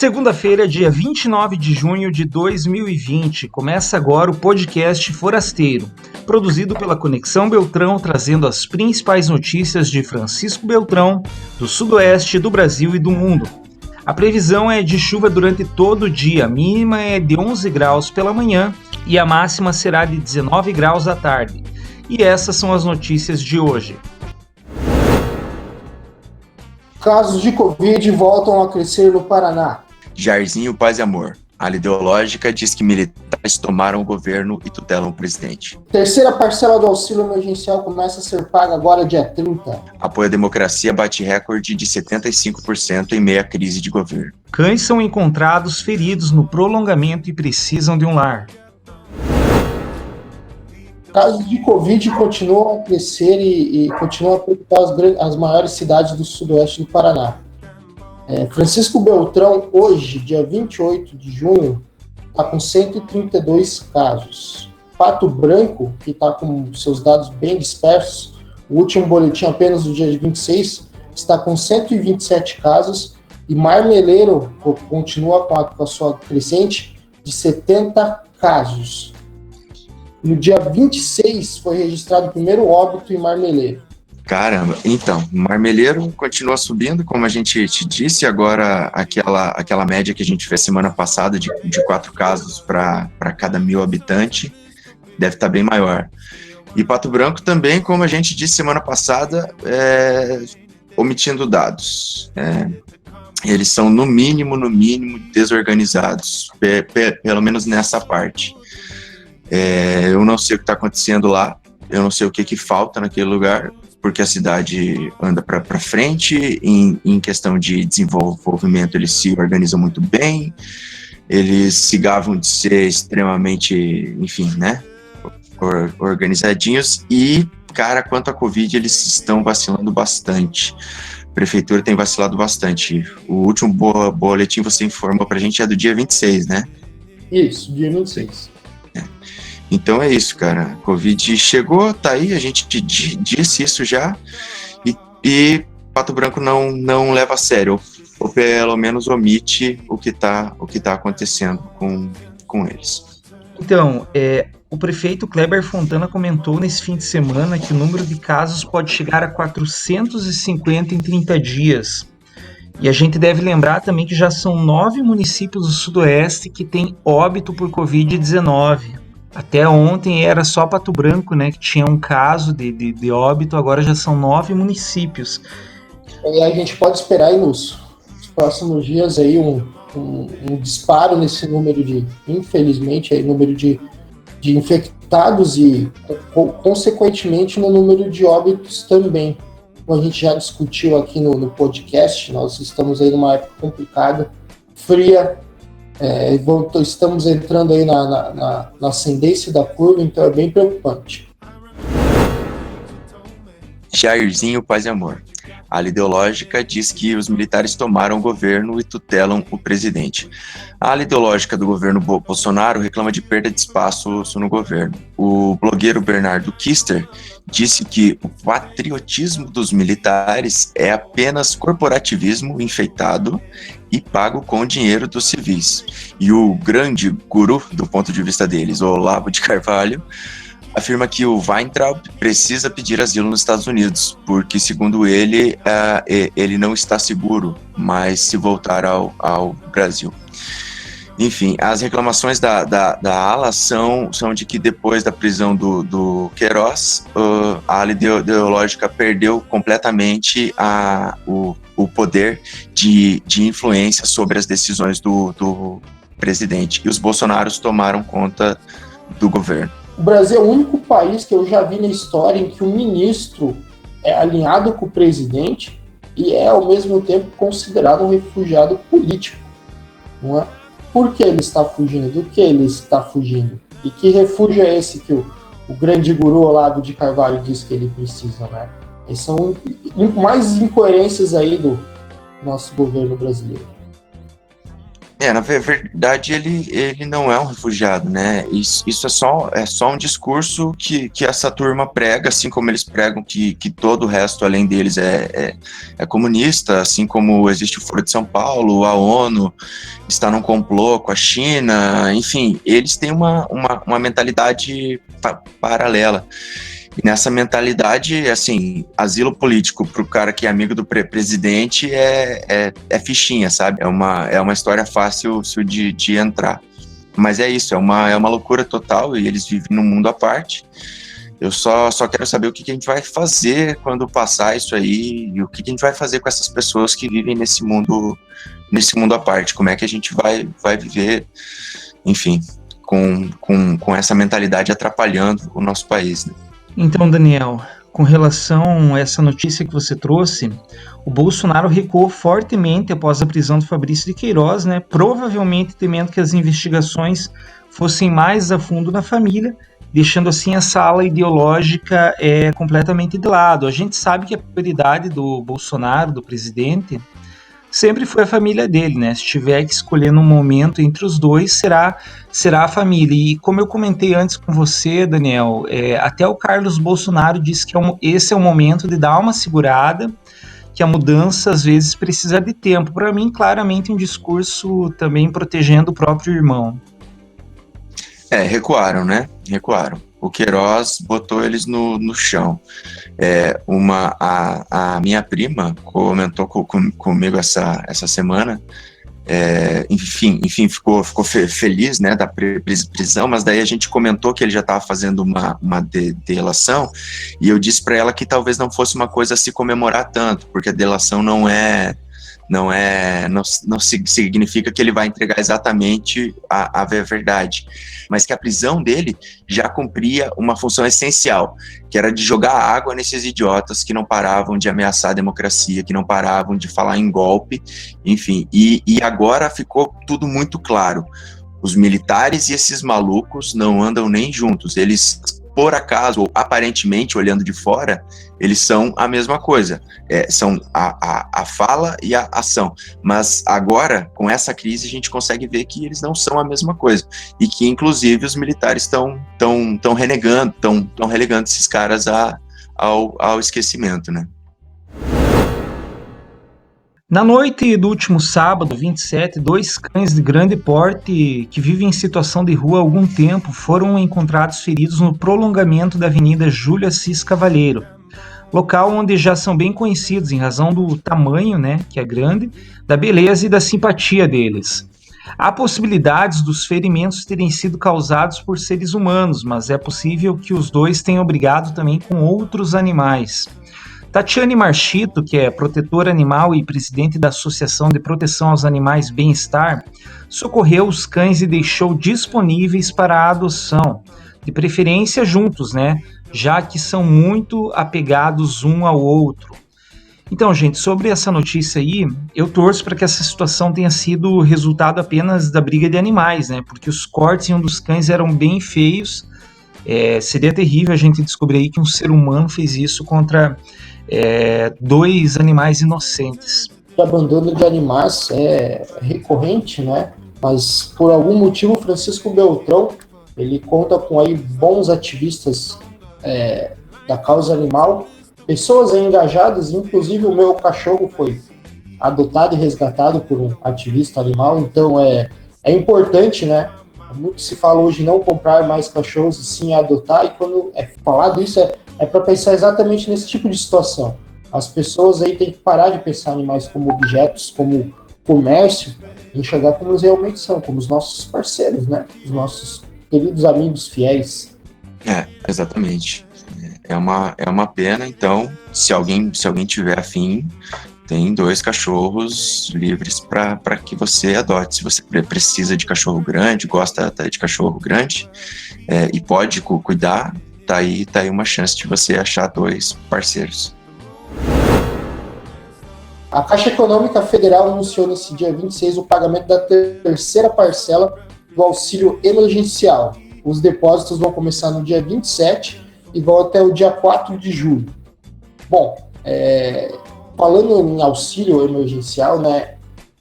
Segunda-feira, dia 29 de junho de 2020, começa agora o podcast Forasteiro, produzido pela Conexão Beltrão, trazendo as principais notícias de Francisco Beltrão, do sudoeste do Brasil e do mundo. A previsão é de chuva durante todo o dia, a mínima é de 11 graus pela manhã e a máxima será de 19 graus à tarde. E essas são as notícias de hoje. Casos de Covid voltam a crescer no Paraná. Jairzinho Paz e Amor. A ala ideológica diz que militares tomaram o governo e tutelam o presidente. Terceira parcela do auxílio emergencial começa a ser paga agora dia 30. Apoio à democracia bate recorde de 75% em meio à crise de governo. Cães são encontrados feridos no prolongamento e precisam de um lar. Casos de Covid continuam a crescer e continuam a preocupar as maiores cidades do sudoeste do Paraná. Francisco Beltrão, hoje, dia 28 de junho, está com 132 casos. Pato Branco, que está com seus dados bem dispersos, o último boletim apenas do dia 26, está com 127 casos, e Marmeleiro continua com a sua crescente de 70 casos. No dia 26 foi registrado o primeiro óbito em Marmeleiro. Caramba, então, Marmeleiro continua subindo, como a gente te disse, agora aquela média que a gente fez semana passada de 4 casos para cada 1.000 habitantes, deve estar bem maior. E Pato Branco também, como a gente disse semana passada, omitindo dados. Eles são, no mínimo, desorganizados, pelo menos nessa parte. Eu não sei o que está acontecendo lá, eu não sei o que falta naquele lugar, porque a cidade anda para frente, em questão de desenvolvimento eles se organizam muito bem, eles se gavam de ser extremamente, enfim, né, organizadinhos, e, cara, quanto à Covid, eles estão vacilando bastante. A prefeitura tem vacilado bastante. O último boletim você informou pra gente é do dia 26, né? Isso, dia 26. Então é isso, cara. Covid chegou, tá aí, a gente disse isso já, e Pato Branco não leva a sério, ou pelo menos omite o que tá acontecendo com eles. Então, o prefeito Kleber Fontana comentou nesse fim de semana que o número de casos pode chegar a 450 em 30 dias. E a gente deve lembrar também que já são 9 municípios do Sudoeste que têm óbito por Covid-19. Até ontem era só Pato Branco, né, que tinha um caso de óbito, agora já são 9 municípios. E a gente pode esperar aí nos próximos dias aí um disparo nesse número infelizmente, número de infectados e, consequentemente, no número de óbitos também. Como a gente já discutiu aqui no podcast, nós estamos aí numa época complicada, fria, estamos entrando aí na ascendência da curva, então é bem preocupante. Jairzinho Paz e Amor. A ala ideológica diz que os militares tomaram o governo e tutelam o presidente. A ala ideológica do governo Bolsonaro reclama de perda de espaço no governo. O blogueiro Bernardo Kister disse que o patriotismo dos militares é apenas corporativismo enfeitado e pago com o dinheiro dos civis. E o grande guru, do ponto de vista deles, Olavo de Carvalho, afirma que o Weintraub precisa pedir asilo nos Estados Unidos, porque, segundo ele, ele não está seguro mais se voltar ao Brasil. Enfim, as reclamações da ala são de que depois da prisão do Queiroz, a ala ideológica perdeu completamente o poder de influência sobre as decisões do presidente, e os Bolsonaros tomaram conta do governo. O Brasil é o único país que eu já vi na história em que o ministro é alinhado com o presidente e é, ao mesmo tempo, considerado um refugiado político, não é? Por que ele está fugindo? Do que ele está fugindo? E que refúgio é esse que o grande guru Olavo de Carvalho diz que ele precisa, né? Essas são mais incoerências aí do nosso governo brasileiro. Na verdade, ele não é um refugiado, né? Isso é só um discurso que essa turma prega, assim como eles pregam que todo o resto, além deles, é comunista, assim como existe o Foro de São Paulo, a ONU está num complô com a China, enfim, eles têm uma mentalidade paralela. E nessa mentalidade, assim, asilo político para o cara que é amigo do presidente é fichinha, sabe? É uma história fácil de entrar. Mas é isso, é uma loucura total e eles vivem num mundo à parte. Eu só quero saber o que a gente vai fazer quando passar isso aí e o que a gente vai fazer com essas pessoas que vivem nesse mundo à parte. Como é que a gente vai viver, enfim, com essa mentalidade atrapalhando o nosso país, né? Então, Daniel, com relação a essa notícia que você trouxe, o Bolsonaro recuou fortemente após a prisão do Fabrício de Queiroz, né? Provavelmente temendo que as investigações fossem mais a fundo na família, deixando assim essa ala ideológica completamente de lado. A gente sabe que a prioridade do Bolsonaro, do presidente, sempre foi a família dele, né? Se tiver que escolher num momento entre os dois, será a família. E como eu comentei antes com você, Daniel, até o Carlos Bolsonaro disse que esse é o momento de dar uma segurada, que a mudança às vezes precisa de tempo. Para mim, claramente um discurso também protegendo o próprio irmão. Recuaram, né? Recuaram. O Queiroz botou eles no chão. A minha prima comentou comigo essa semana, enfim, ficou feliz, né, da prisão, mas daí a gente comentou que ele já estava fazendo uma delação, e eu disse para ela que talvez não fosse uma coisa a se comemorar tanto, porque a delação não significa que ele vai entregar exatamente a verdade, mas que a prisão dele já cumpria uma função essencial, que era de jogar água nesses idiotas que não paravam de ameaçar a democracia, que não paravam de falar em golpe, enfim, e agora ficou tudo muito claro. Os militares e esses malucos não andam nem juntos, eles, por acaso, ou aparentemente, olhando de fora, eles são a mesma coisa, são a fala e a ação, mas agora, com essa crise, a gente consegue ver que eles não são a mesma coisa, e que, inclusive, os militares estão relegando esses caras ao esquecimento, né? Na noite do último sábado, 27, 2 cães de grande porte que vivem em situação de rua há algum tempo foram encontrados feridos no prolongamento da Avenida Júlio Assis Cavalheiro, local onde já são bem conhecidos em razão do tamanho, né, que é grande, da beleza e da simpatia deles. Há possibilidades dos ferimentos terem sido causados por seres humanos, mas é possível que os dois tenham brigado também com outros animais. Tatiane Marchito, que é protetora animal e presidente da Associação de Proteção aos Animais Bem-Estar, socorreu os cães e deixou disponíveis para a adoção, de preferência juntos, né? Já que são muito apegados um ao outro. Então, gente, sobre essa notícia aí, eu torço para que essa situação tenha sido resultado apenas da briga de animais, né? Porque os cortes em um dos cães eram bem feios. Seria terrível a gente descobrir aí que um ser humano fez isso contra 2 animais inocentes. O abandono de animais é recorrente, né? Mas por algum motivo Francisco Beltrão ele conta com aí bons ativistas da causa animal, pessoas engajadas, inclusive o meu cachorro foi adotado e resgatado por um ativista animal, então é importante, né? Muito se fala hoje não comprar mais cachorros e sim adotar, e quando é falado isso é para pensar exatamente nesse tipo de situação. As pessoas aí têm que parar de pensar animais como objetos, como comércio, e enxergar como eles realmente são, como os nossos parceiros, né? Os nossos queridos amigos fiéis. Exatamente. É uma pena, então, se alguém tiver afim, tem 2 cachorros livres para que você adote. Se você precisa de cachorro grande, gosta de cachorro grande e pode cuidar, tá aí uma chance de você achar 2 parceiros. A Caixa Econômica Federal anunciou nesse dia 26 o pagamento da 3ª parcela do auxílio emergencial. Os depósitos vão começar no dia 27 e vão até o dia 4 de julho. Bom, falando em auxílio emergencial, né,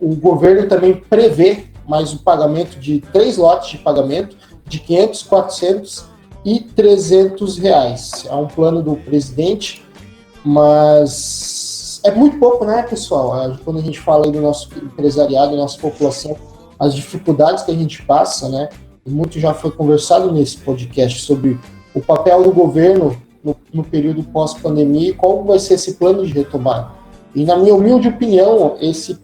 o governo também prevê mais o pagamento de 3 lotes de pagamento de 500, 400 e 300 reais. É um plano do presidente, mas é muito pouco, né, pessoal? Quando a gente fala aí do nosso empresariado, da nossa população, as dificuldades que a gente passa, né? E muito já foi conversado nesse podcast sobre o papel do governo no período pós-pandemia e qual vai ser esse plano de retomada. E, na minha humilde opinião, esse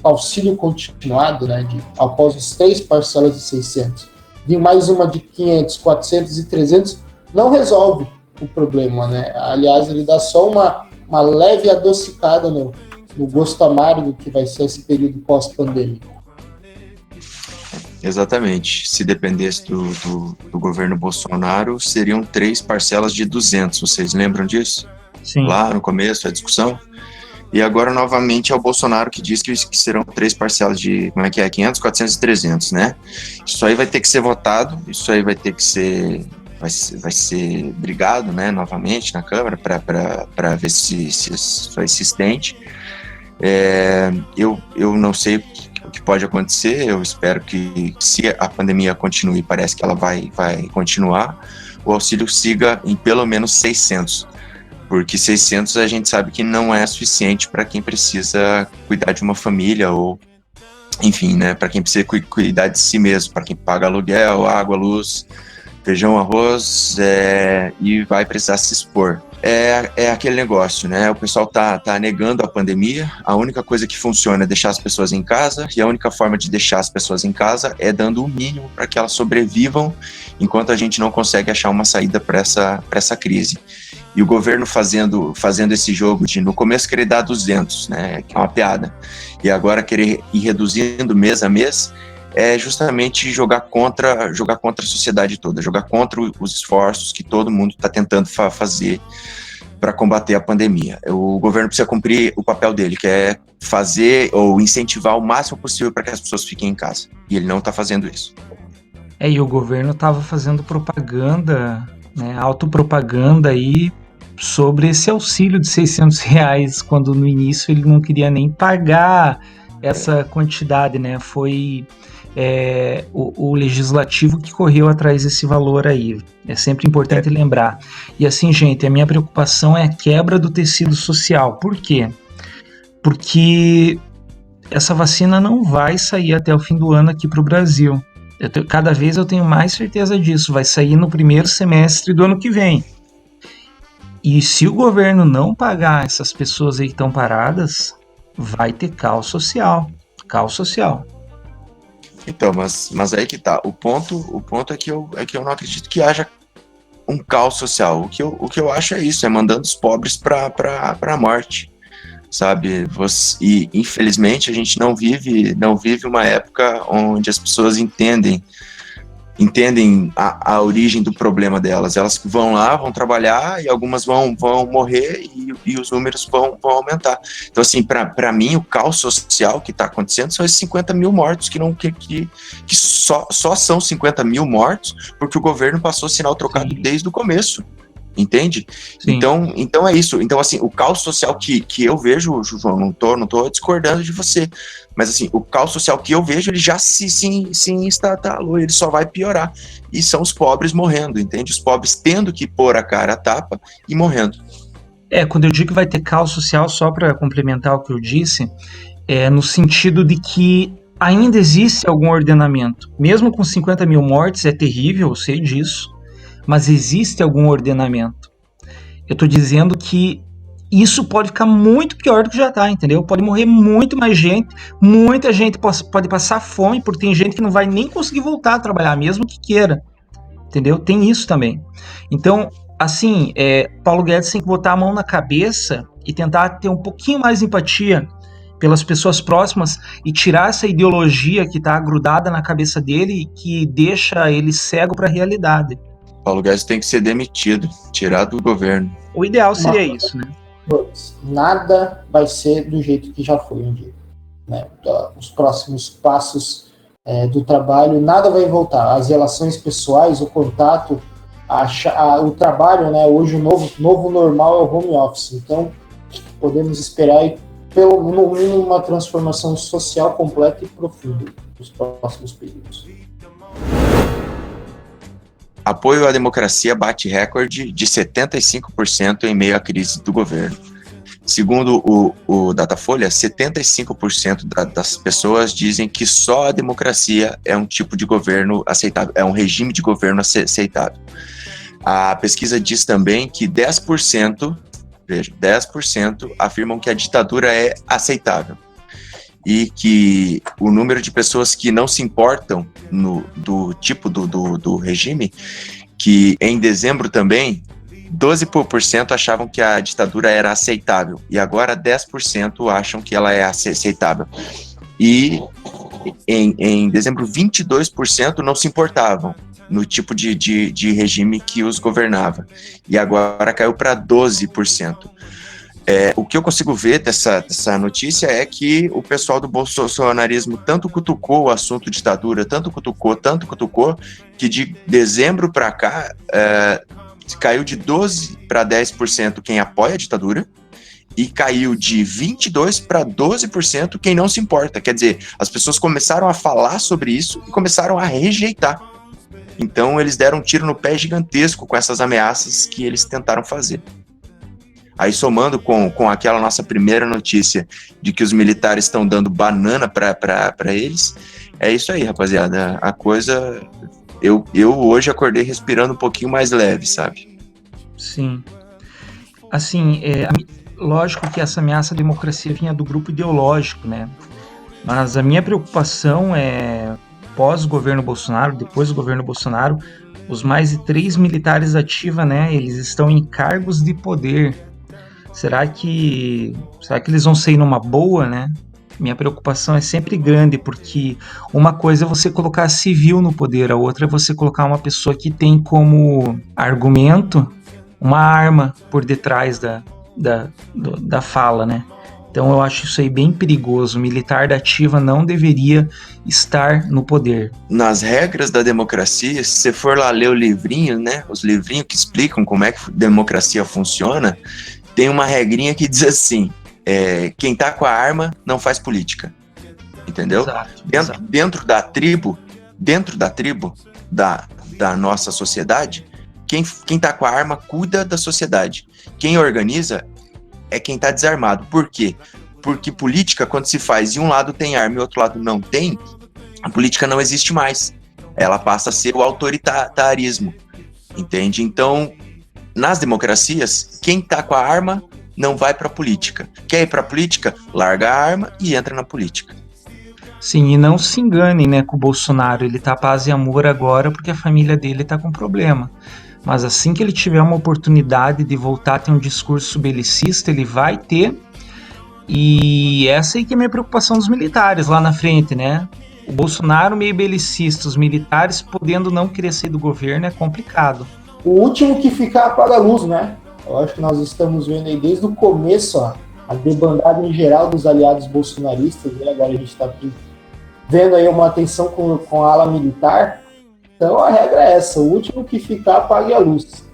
auxílio continuado, né, após as 3 parcelas de 600, vir mais uma de 500, 400 e 300, não resolve o problema, né? Aliás, ele dá só uma leve adocicada no gosto amargo que vai ser esse período pós-pandêmico. Exatamente. Se dependesse do governo Bolsonaro, seriam 3 parcelas de 200. Vocês lembram disso? Sim. Lá no começo, a discussão. E agora, novamente, é o Bolsonaro que diz que serão 3 parcelas de, 500, 400 e 300, né? Isso aí vai ter que ser votado, isso aí vai ter que ser, vai ser brigado, né, novamente na Câmara, para ver se isso se estende. Eu não sei o que pode acontecer, eu espero que, se a pandemia continue, parece que ela vai continuar, o auxílio siga em pelo menos 600, porque 600 a gente sabe que não é suficiente para quem precisa cuidar de uma família, ou, enfim, né, para quem precisa cuidar de si mesmo, para quem paga aluguel, água, luz, feijão, arroz, e vai precisar se expor. É aquele negócio, né? O pessoal tá negando a pandemia. A única coisa que funciona é deixar as pessoas em casa, e a única forma de deixar as pessoas em casa é dando o mínimo para que elas sobrevivam, enquanto a gente não consegue achar uma saída para essa crise. E o governo fazendo esse jogo de, no começo, querer dar 200, né? Que é uma piada, e agora querer ir reduzindo mês a mês, é justamente jogar contra a sociedade toda, jogar contra os esforços que todo mundo está tentando fazer para combater a pandemia. O governo precisa cumprir o papel dele, que é fazer ou incentivar o máximo possível para que as pessoas fiquem em casa. E ele não está fazendo isso. E o governo estava fazendo propaganda, né, autopropaganda aí sobre esse auxílio de 600 reais, quando no início ele não queria nem pagar essa quantidade, né? Foi o legislativo que correu atrás desse valor aí. É sempre importante lembrar. E assim, gente, a minha preocupação é a quebra do tecido social. Por quê? Porque essa vacina não vai sair até o fim do ano aqui para o Brasil. Cada vez eu tenho mais certeza disso. Vai sair no primeiro semestre do ano que vem. E se o governo não pagar essas pessoas aí que estão paradas, vai ter caos social. Caos social. Então, mas aí que tá. O ponto é que eu não acredito que haja um caos social. O que eu acho é isso, é mandando os pobres para a morte, sabe? E infelizmente a gente não vive uma época onde as pessoas entendem a origem do problema delas. Elas vão lá, vão trabalhar, e algumas vão morrer, e os números vão aumentar. Então, assim, para mim, o caos social que está acontecendo são esses 50 mil mortos, que só são 50 mil mortos porque o governo passou sinal trocado desde o começo. Entende? Então é isso. Então, assim, o caos social que eu vejo, João, não tô discordando de você, mas assim, o caos social que eu vejo, ele já se instalou, ele só vai piorar. E são os pobres morrendo, entende? Os pobres tendo que pôr a cara a tapa e morrendo. Quando eu digo que vai ter caos social, só para complementar o que eu disse, no sentido de que ainda existe algum ordenamento. Mesmo com 50 mil mortes, é terrível, eu sei disso, mas existe algum ordenamento. Eu estou dizendo que isso pode ficar muito pior do que já está, entendeu? Pode morrer muito mais gente, muita gente pode passar fome, porque tem gente que não vai nem conseguir voltar a trabalhar, mesmo que queira, entendeu? Tem isso também. Então, assim, Paulo Guedes tem que botar a mão na cabeça e tentar ter um pouquinho mais de empatia pelas pessoas próximas e tirar essa ideologia que está grudada na cabeça dele e que deixa ele cego para a realidade. Paulo Guedes tem que ser demitido, tirado do governo. O ideal seria isso, né? Nada vai ser do jeito que já foi um dia, né? Os próximos passos do trabalho, nada vai voltar. As relações pessoais, o contato, o trabalho, né? Hoje o novo normal é o home office. Então, podemos esperar no mínimo, uma transformação social completa e profunda nos próximos períodos. Apoio à democracia bate recorde de 75% em meio à crise do governo. Segundo o Datafolha, 75% das pessoas dizem que só a democracia é um tipo de governo aceitável, é um regime de governo aceitável. A pesquisa diz também que 10% afirmam que a ditadura é aceitável e que o número de pessoas que não se importam do tipo do regime, que em dezembro também 12% achavam que a ditadura era aceitável e agora 10% acham que ela é aceitável. E em dezembro 22% não se importavam no tipo de regime que os governava e agora caiu para 12%. O que eu consigo ver dessa notícia é que o pessoal do bolsonarismo tanto cutucou o assunto ditadura, tanto cutucou, que de dezembro para cá caiu de 12% para 10% quem apoia a ditadura e caiu de 22% para 12% quem não se importa. Quer dizer, as pessoas começaram a falar sobre isso e começaram a rejeitar. Então eles deram um tiro no pé gigantesco com essas ameaças que eles tentaram fazer. Aí somando com aquela nossa primeira notícia de que os militares estão dando banana para eles, é isso aí, rapaziada. A coisa... Eu hoje acordei respirando um pouquinho mais leve, sabe? Sim. Assim, lógico que essa ameaça à democracia vinha do grupo ideológico, né? Mas a minha preocupação é, pós-governo Bolsonaro, depois do governo Bolsonaro, os mais de 3 militares da ativa, né? Eles estão em cargos de poder. Será que eles vão sair numa boa, né? Minha preocupação é sempre grande, porque uma coisa é você colocar civil no poder, a outra é você colocar uma pessoa que tem como argumento uma arma por detrás da fala, né? Então eu acho isso aí bem perigoso. O militar da ativa não deveria estar no poder. Nas regras da democracia, se você for lá ler o livrinho, né? Os livrinhos que explicam como é que a democracia funciona, tem uma regrinha que diz assim: quem tá com a arma não faz política, entendeu? Exato. Dentro da tribo da nossa sociedade, quem tá com a arma cuida da sociedade. Quem organiza é quem tá desarmado. Por quê? Porque política, quando se faz e um lado tem arma e o outro lado não tem, a política não existe mais. Ela passa a ser o autoritarismo, entende? Então, nas democracias, quem tá com a arma não vai para a política. Quer ir para a política? Larga a arma e entra na política. Sim, e não se enganem, né, com o Bolsonaro. Ele tá paz e amor agora porque a família dele tá com problema. Mas assim que ele tiver uma oportunidade de voltar a ter um discurso belicista, ele vai ter. E essa aí que é a minha preocupação dos militares lá na frente, né? O Bolsonaro meio belicista, os militares podendo não querer sair do governo é complicado. O último que ficar apaga a luz, né? Eu acho que nós estamos vendo aí desde o começo a debandada em geral dos aliados bolsonaristas, né? Agora a gente está vendo aí uma tensão com a ala militar. Então a regra é essa: o último que ficar apague a luz.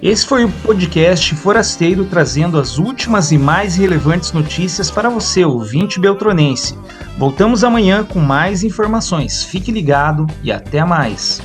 Esse foi o podcast Forasteiro, trazendo as últimas e mais relevantes notícias para você, ouvinte beltronense. Voltamos amanhã com mais informações. Fique ligado e até mais.